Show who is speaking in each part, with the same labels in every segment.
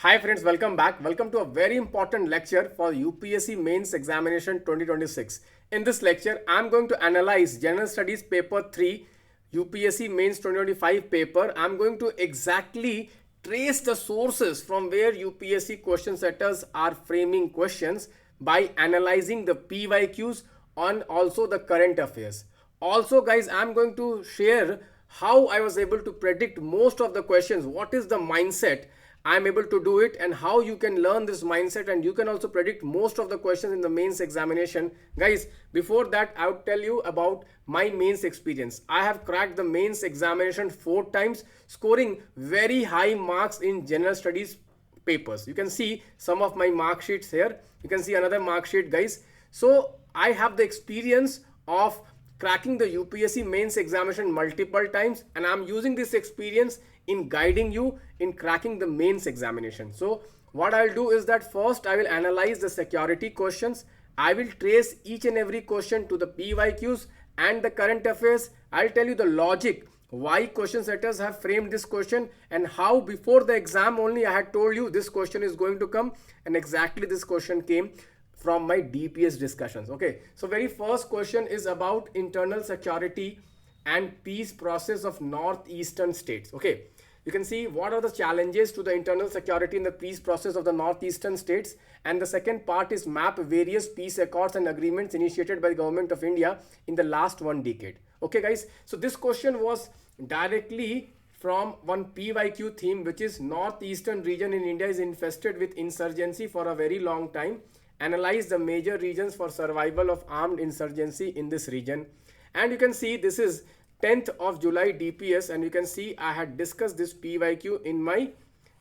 Speaker 1: Hi friends, welcome back. Welcome to a very important lecture for UPSC Mains Examination 2026. In this lecture, I'm going to analyze General Studies Paper 3, UPSC Mains 2025 paper. I'm going to exactly trace the sources from where UPSC question setters are framing questions by analyzing the PYQs on also the current affairs. Also guys, I'm going to share how I was able to predict most of the questions. What is the mindset I'm able to do it, and how you can learn this mindset, and you can also predict most of the questions in the mains examination. Guys, before that, I would tell you about my mains experience. I have cracked the mains examination 4 times, scoring very high marks in general studies papers. You can see some of my mark sheets here. You can see another mark sheet, guys. So I have the experience of cracking the UPSC mains examination multiple times, and I'm using this experience in guiding you in cracking the mains examination. So what I'll do is that first I will analyze the security questions. I will trace each and every question to the PYQs and the current affairs. I'll tell you the logic why question setters have framed this question, and how before the exam only I had told you this question is going to come, and exactly this question came from my DPS discussions. Okay, so very first question is about internal security and peace process of northeastern states. Okay, you can see what are the challenges to the internal security in the peace process of the northeastern states, and the second part is map various peace accords and agreements initiated by the government of India in the last 1 decade. Okay guys, so this question was directly from one PYQ theme, which is northeastern region in India is infested with insurgency for a very long time. Analyze the major reasons for survival of armed insurgency in this region. And you can see this is 10th of July DPS, and you can see I had discussed this PYQ in my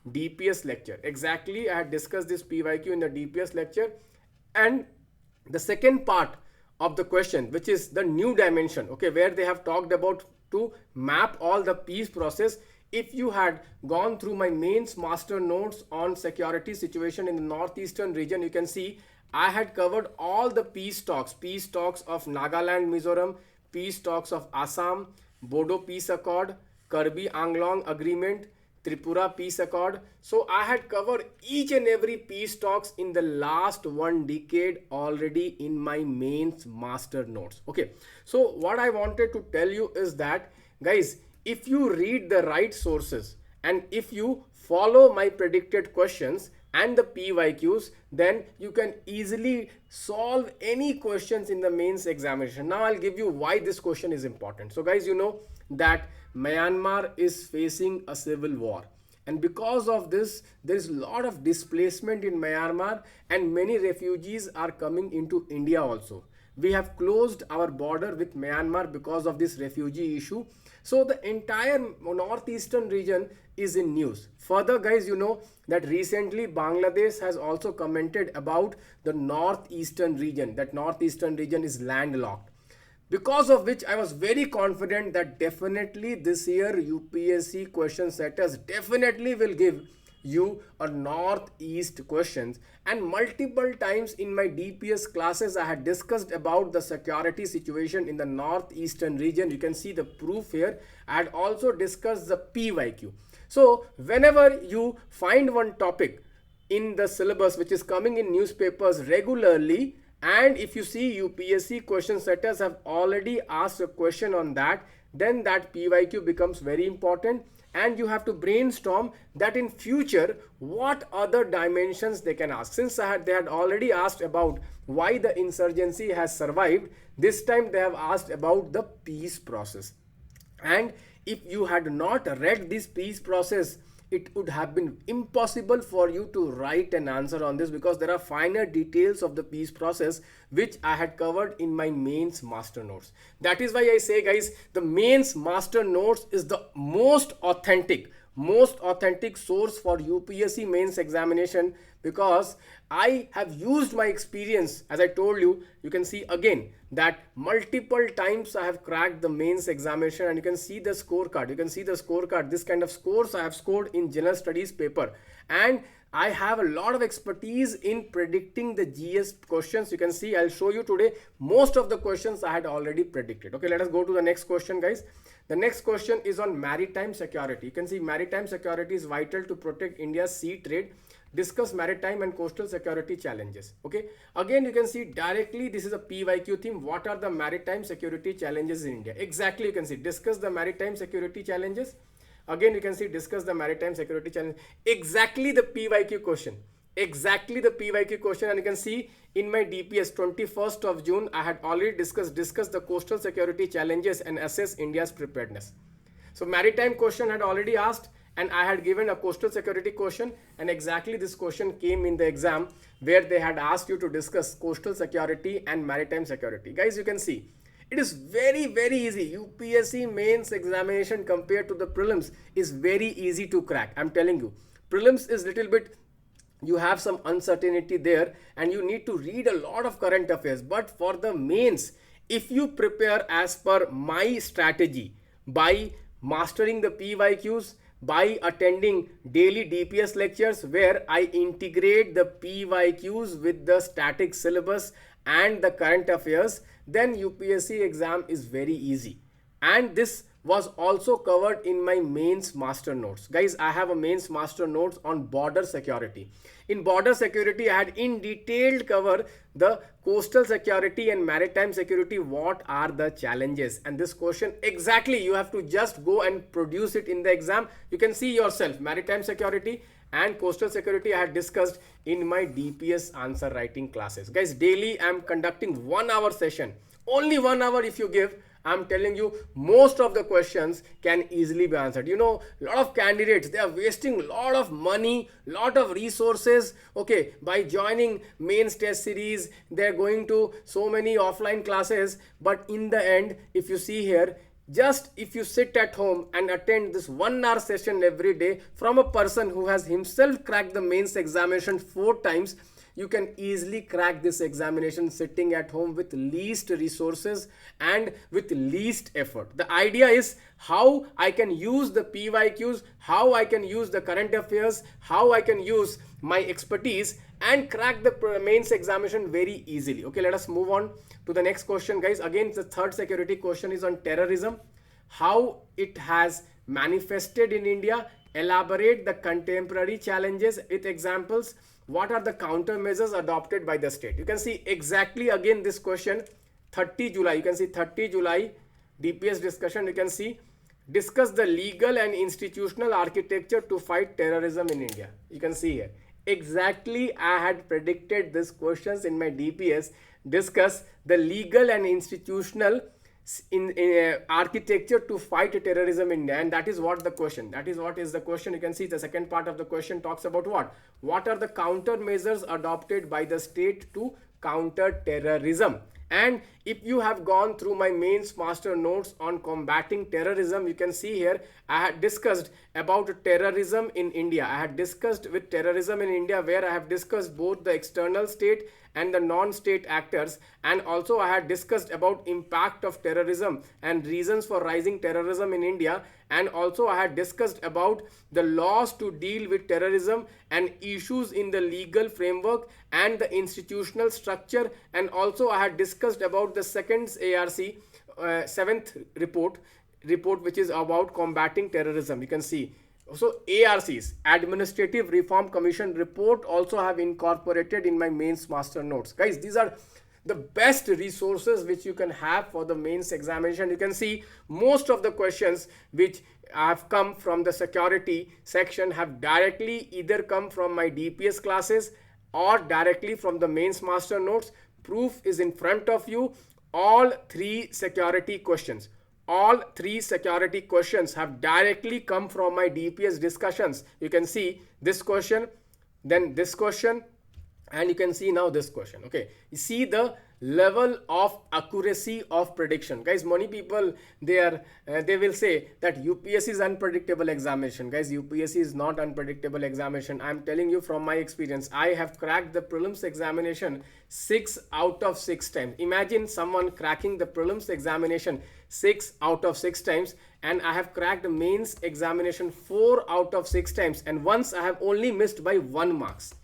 Speaker 1: DPS lecture. Exactly, I had discussed this PYQ in the DPS lecture. And the second part of the question, which is the new dimension, okay, where they have talked about to map all the peace process. If you had gone through my mains master notes on security situation in the northeastern region, you can see I had covered all the peace talks of Nagaland, Mizoram, peace talks of Assam, Bodo Peace Accord, Karbi Anglong Agreement, Tripura Peace Accord. So I had covered each and every peace talks in the last 1 decade already in my mains master notes. Okay, so what I wanted to tell you is that guys, if you read the right sources and if you follow my predicted questions and the PYQs, then you can easily solve any questions in the mains examination. Now I'll give you why this question is important. So guys, you know that Myanmar is facing a civil war, and because of this there is a lot of displacement in Myanmar, and many refugees are coming into India also. We have closed our border with Myanmar because of this refugee issue. So the entire northeastern region is in news. Further guys, you know that recently Bangladesh has also commented about the northeastern region, that northeastern region is landlocked. Because of which I was very confident that definitely this year UPSC question setters definitely will give you a northeast questions. And multiple times in my DPS classes I had discussed about the security situation in the northeastern region. You can see the proof here. I had also discussed the PYQ. So whenever you find one topic in the syllabus which is coming in newspapers regularly, and if you see UPSC question setters have already asked a question on that, then that PYQ becomes very important, and you have to brainstorm that in future what other dimensions they can ask. Since they had already asked about why the insurgency has survived, this time they have asked about the peace process. And if you had not read this peace process, it would have been impossible for you to write an answer on this, because there are finer details of the peace process which I had covered in my mains master notes. That is why I say guys, the mains master notes is the most authentic source for UPSC mains examination, because I have used my experience. As I told you, you can see again that multiple times I have cracked the mains examination, and you can see the scorecard. You can see the scorecard. This kind of scores I have scored in general studies paper, and I have a lot of expertise in predicting the GS questions. You can see I'll show you today most of the questions I had already predicted. Okay, let us go to the next question guys. The next question is on maritime security. You can see maritime security is vital to protect India's sea trade. Discuss maritime and coastal security challenges. Okay, again you can see directly this is a PYQ theme. What are the maritime security challenges in India? Exactly, you can see discuss the maritime security challenges. Again you can see discuss the maritime security challenge. Exactly the PYQ question. Exactly the PYQ question, and you can see in my DPS 21st of June I had already discuss the coastal security challenges and assess India's preparedness. So maritime question had already asked, and I had given a coastal security question, and exactly this question came in the exam where they had asked you to discuss coastal security and maritime security. Guys, you can see it is very easy. UPSC mains examination compared to the prelims is very easy to crack. I'm telling you, prelims is little bit, you have some uncertainty there and you need to read a lot of current affairs. But for the mains, if you prepare as per my strategy by mastering the PYQs, by attending daily DPS lectures where I integrate the PYQs with the static syllabus and the current affairs, then UPSC exam is very easy. And this was also covered in my mains master notes. Guys, I have a mains master notes on border security. In border security, I had in detail cover the coastal security and maritime security. What are the challenges? And this question exactly you have to just go and produce it in the exam. You can see yourself maritime security and coastal security I had discussed in my DPS answer writing classes. Guys, daily I am conducting 1 hour session. Only 1 hour if you give, I'm telling you, most of the questions can easily be answered. You know, a lot of candidates, they are wasting a lot of money, lot of resources, okay, by joining mains test series. They're going to so many offline classes, but in the end, if you see here, just if you sit at home and attend this 1 hour session every day from a person who has himself cracked the mains examination 4 times, you can easily crack this examination sitting at home with least resources and with least effort. The idea is how I can use the PYQs, how I can use the current affairs, how I can use my expertise and crack the mains examination very easily. Okay, let us move on to the next question, guys. Again, the third security question is on terrorism, how it has manifested in India. Elaborate the contemporary challenges with examples. What are the countermeasures adopted by the state? You can see exactly again this question, 30 July. You can see 30 July DPS discussion. You can see discuss the legal and institutional architecture to fight terrorism in India. You can see here. Exactly I had predicted these questions in my DPS. Discuss the legal and institutional architecture to fight terrorism in India, and that is what the question, that is what is the question. You can see the second part of the question talks about what are the countermeasures adopted by the state to counter terrorism. And if you have gone through my mains master notes on combating terrorism, you can see here I had discussed about terrorism in India. I had discussed with terrorism in India where I have discussed both the external state and the non-state actors, and also I had discussed about impact of terrorism and reasons for rising terrorism in India, and also I had discussed about the laws to deal with terrorism and issues in the legal framework and the institutional structure, and also I had discussed about the second ARC 7th report which is about combating terrorism. You can see so ARCs, Administrative Reform Commission report, also have incorporated in my mains master notes. Guys, these are the best resources which you can have for the mains examination. You can see most of the questions which have come from the security section have directly either come from my DPS classes or directly from the mains master notes. Proof is in front of you. All three security questions have directly come from my DPS discussions. You can see this question, then this question, and you can see now this question. Okay, you see the level of accuracy of prediction. Guys, many people they will say that UPSC is unpredictable examination. Guys, UPSC is not unpredictable examination. I'm telling you from my experience, I have cracked the prelims examination 6 out of 6 times. Imagine someone cracking the prelims examination 6 out of 6 times, and I have cracked the mains examination 4 out of 6 times, and once I have only missed by 1 marks.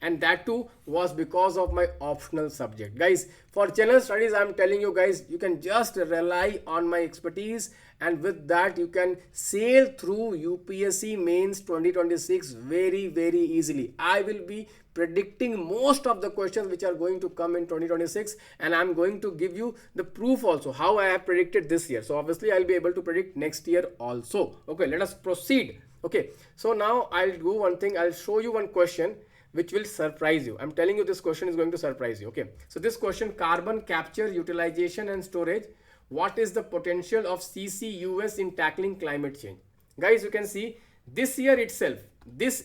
Speaker 1: and that too was because of my optional subject. Guys, for general studies, I'm telling you guys, you can just rely on my expertise, and with that you can sail through UPSC Mains 2026 very easily. I will be predicting most of the questions which are going to come in 2026, and I'm going to give you the proof also how I have predicted this year. So obviously I'll be able to predict next year also. Okay, let us proceed. Okay, so now I'll do one thing. I'll show you one question which will surprise you. I'm telling you, this question is going to surprise you. Okay, so this question: carbon capture, utilization and storage. What is the potential of CCUS in tackling climate change? Guys, you can see this year itself, this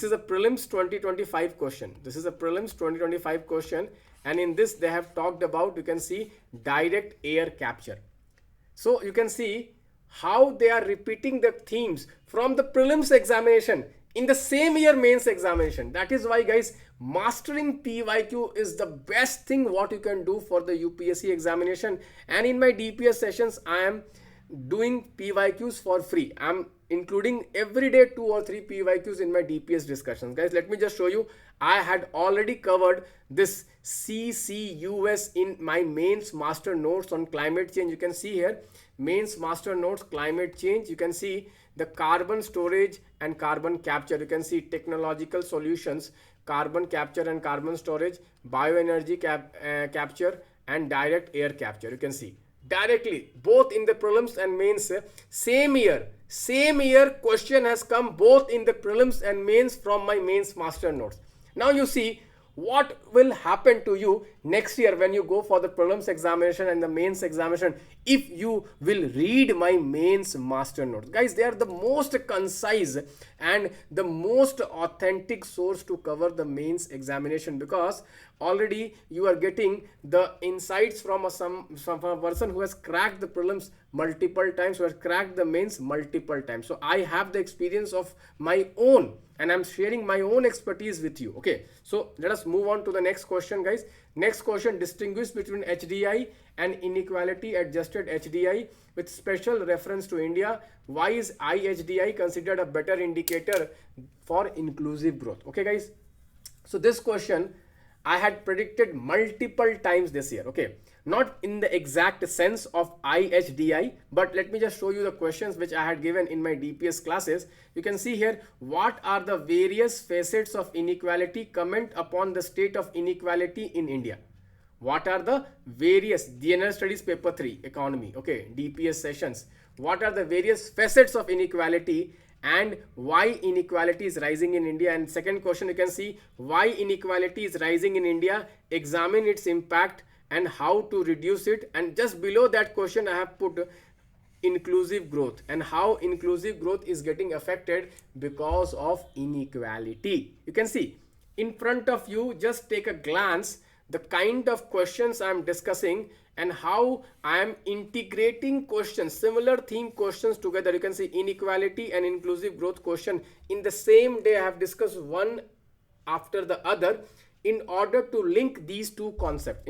Speaker 1: is a prelims 2025 question. This is a prelims 2025 question, and in this they have talked about, you can see, direct air capture. So you can see how they are repeating the themes from the prelims examination in the same year mains examination. That is why, guys, mastering PYQ is the best thing what you can do for the UPSC examination. And in my DPS sessions, I am doing PYQs for free. I'm including every day 2 or 3 PYQs in my DPS discussions. Guys, let me just show you. I had already covered this CCUS in my mains master notes on climate change. You can see here, mains master notes, climate change. You can see the carbon storage and carbon capture. You can see technological solutions, carbon capture and carbon storage, bioenergy capture, and direct air capture. You can see directly both in the prelims and mains, same year question has come both in the prelims and mains from my mains master notes. Now you see what will happen to you next year when you go for the prelims examination and the mains examination if you will read my mains master notes. Guys, they are the most concise and the most authentic source to cover the mains examination, because already you are getting the insights from some person who has cracked the prelims multiple times, who has cracked the mains multiple times. So I have the experience of my own, and I'm sharing my own expertise with you. Okay, so let us move on to the next question, guys. Next question: distinguish between HDI and inequality adjusted HDI with special reference to India. Why is IHDI considered a better indicator for inclusive growth? Okay, guys, so this question I had predicted multiple times this year. Okay, not in the exact sense of IHDI, but let me just show you the questions which I had given in my DPS classes. You can see here, what are the various facets of inequality? Comment upon the state of inequality in India. What are the various, General Studies paper 3 economy, okay, DPS sessions. What are the various facets of inequality and why inequality is rising in India? And second question, you can see, why inequality is rising in India, examine its impact and how to reduce it. And just below that question I have put inclusive growth and how inclusive growth is getting affected because of inequality. You can see in front of you, just take a glance the kind of questions I am discussing and how I am integrating questions, similar theme questions together. You can see inequality and inclusive growth question in the same day I have discussed one after the other in order to link these two concepts,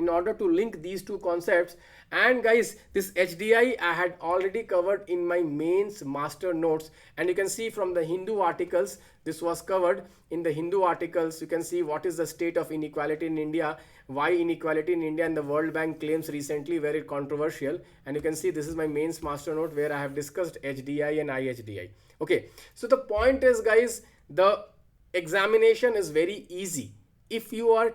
Speaker 1: And guys, this HDI I had already covered in my mains master notes, and you can see from the Hindu articles, this was covered in the Hindu articles. You can see what is the state of inequality in India, why inequality in India and the World Bank claims recently, very controversial. And you can see this is my mains master note where I have discussed HDI and IHDI. Okay, so the point is, guys, the examination is very easy if you are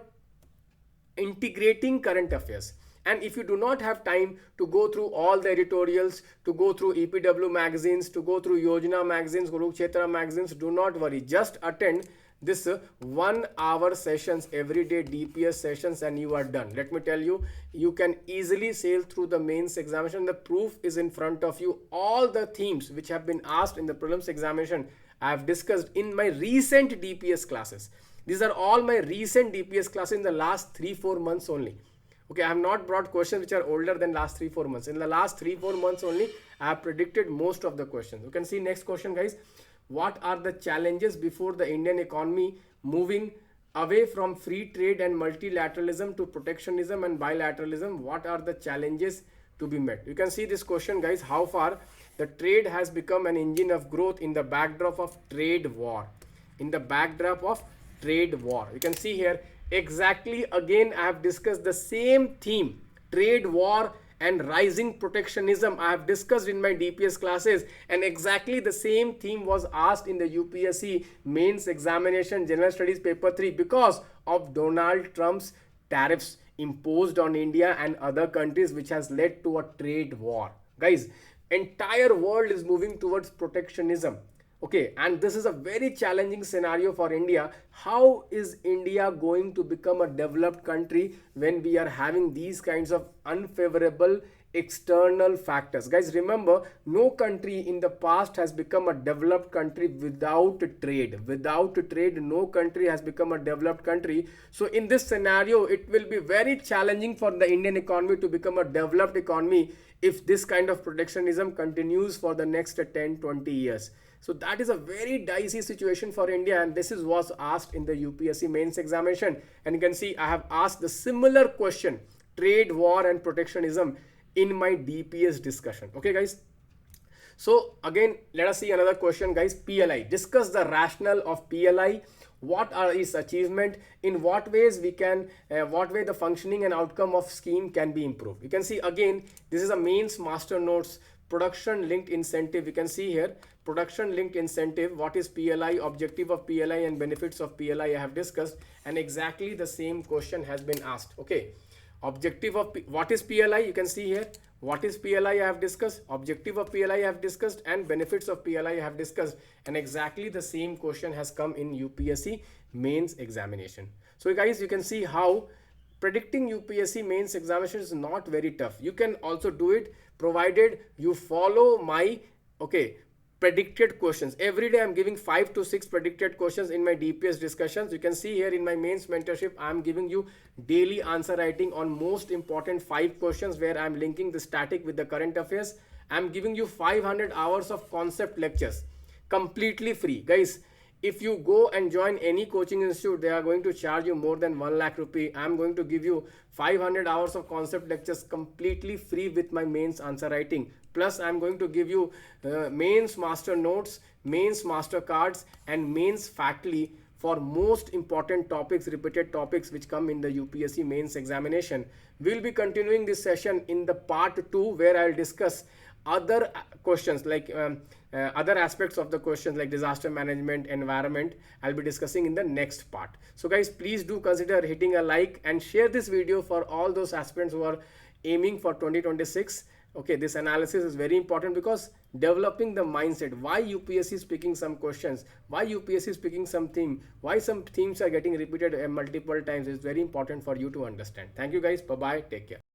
Speaker 1: integrating current affairs. And if you do not have time to go through all the editorials, to go through EPW magazines, to go through Yojana magazines, Kurukshetra magazines, do not worry. Just attend this 1 hour sessions, everyday DPS sessions, and you are done. Let me tell you, you can easily sail through the mains examination. The proof is in front of you. All the themes which have been asked in the prelims examination, I have discussed in my recent DPS classes. These are all my recent DPS classes in the last 3-4 months only. Okay, I have not brought questions which are older than last 3-4 months. In the last 3-4 months only, I have predicted most of the questions. You can see next question, guys. What are the challenges before the Indian economy moving away from free trade and multilateralism to protectionism and bilateralism? What are the challenges to be met? You can see this question, guys. How far the trade has become an engine of growth in the backdrop of trade war. In the backdrop of trade war. You can see here exactly again I have discussed the same theme, trade war and rising protectionism. I have discussed in my DPS classes, and exactly the same theme was asked in the UPSC mains examination general studies paper 3 because of Donald Trump's tariffs imposed on India and other countries, which has led to a trade war. Guys, entire world is moving towards protectionism. Okay, and this is a very challenging scenario for India. How is India going to become a developed country when we are having these kinds of unfavorable external factors? Guys, remember, no country in the past has become a developed country without trade. Without trade, no country has become a developed country. So in this scenario, it will be very challenging for the Indian economy to become a developed economy if this kind of protectionism continues for the next 10-20 years. So that is a very dicey situation for India, and this is was asked in the UPSC mains examination. And you can see I have asked the similar question, trade war and protectionism, in my DPS discussion. Okay guys, so again let us see another question guys. PLI, discuss the rationale of PLI. What are its achievement? In what ways we can what way the functioning and outcome of scheme can be improved? You can see again this is a mains master notes, production linked incentive. You can see here production linked incentive, what is PLI, objective of PLI and benefits of PLI I have discussed, and exactly the same question has been asked. Okay, objective of what is PLI, you can see here what is PLI I have discussed, objective of PLI I have discussed, and benefits of PLI I have discussed, and exactly the same question has come in UPSC mains examination. So guys, you can see how predicting UPSC mains examination is not very tough. You can also do it provided you follow my predicted questions. Every day I'm giving 5 to 6 predicted questions in my DPS discussions. You can see here in my mains mentorship I'm giving you daily answer writing on most important 5 questions where I'm linking the static with the current affairs. I'm giving you 500 hours of concept lectures completely free. Guys, if you go and join any coaching institute, they are going to charge you more than 1 lakh rupee. I'm going to give you 500 hours of concept lectures completely free with my mains answer writing. Plus, I'm going to give you mains master notes, mains master cards, and mains factly for most important topics, repeated topics which come in the UPSC mains examination. We'll be continuing this session in the part 2 where I'll discuss other questions like other aspects of the questions like disaster management, environment. I'll be discussing in the next part. So guys, please do consider hitting a like and share this video for all those aspirants who are aiming for 2026. Okay, this analysis is very important because developing the mindset, why UPSC is picking some questions, why UPSC is picking some theme, why some themes are getting repeated multiple times is very important for you to understand. Thank you guys. Bye bye. Take care.